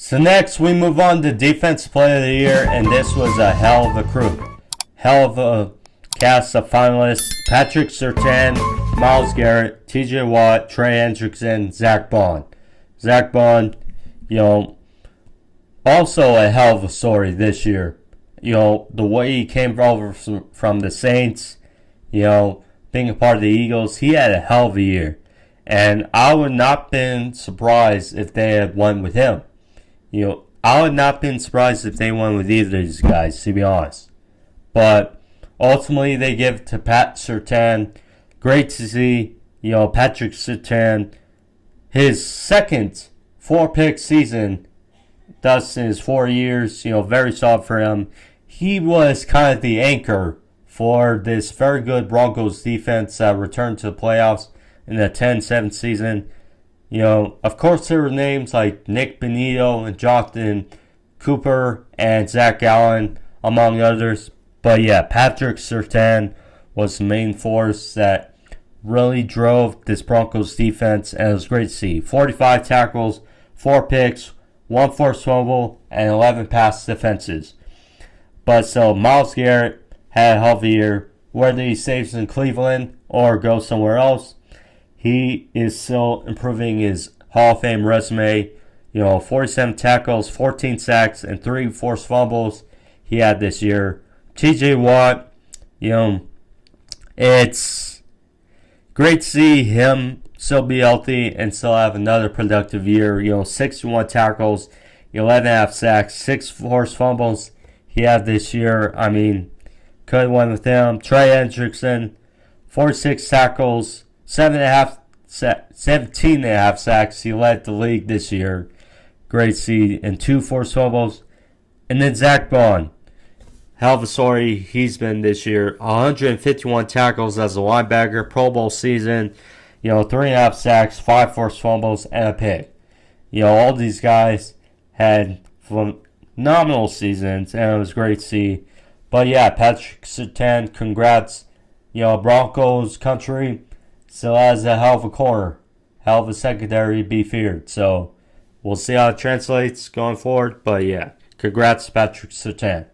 So next we move on to Defensive Player of the Year, and this was a hell of a crew. Hell of a cast of finalists. Patrick Surtain, Myles Garrett, TJ Watt, Trey Hendrickson, Zach Bond. Zach Bond, also a hell of a story this year. The way he came over from the Saints, being a part of the Eagles, he had a hell of a year. And I would not have been surprised if they had won with him. I would not have been surprised if they won with either of these guys, to be honest. But ultimately, they give it to Pat Surtain. Great to see, Patrick Surtain, his second 4-pick season, thus in his 4 years, very solid for him. He was kind of the anchor for this very good Broncos defense that returned to the playoffs in the 10-7 season. Of course, there were names like Nick Benito and Jonathan Cooper and Zach Allen, among others. But yeah, Patrick Surtain was the main force that really drove this Broncos defense, and it was great to see. 45 tackles, 4 picks, 1 forced fumble, and 11 pass defenses. But so Myles Garrett had a hell of a year. Whether he stays in Cleveland or goes somewhere else, he is still improving his Hall of Fame resume. 47 tackles, 14 sacks, and 3 forced fumbles he had this year. TJ Watt, it's great to see him still be healthy and still have another productive year. 61 tackles, 11.5 sacks, 6 forced fumbles he had this year. I mean, could have won with him. Trey Hendrickson, 46 tackles, 17.5 sacks. He led the league this year. Great to see. And 2 forced fumbles. And then Zach Bond. Hell of a story he's been this year. 151 tackles as a linebacker. Pro Bowl season. 3.5 sacks, 5 forced fumbles, and a pick. All these guys had phenomenal seasons, and it was great to see. But yeah, Patrick Surtain, congrats. Broncos country still has a hell of a corner, hell of a secondary to be feared. So we'll see how it translates going forward. But yeah, congrats to Patrick Surtain.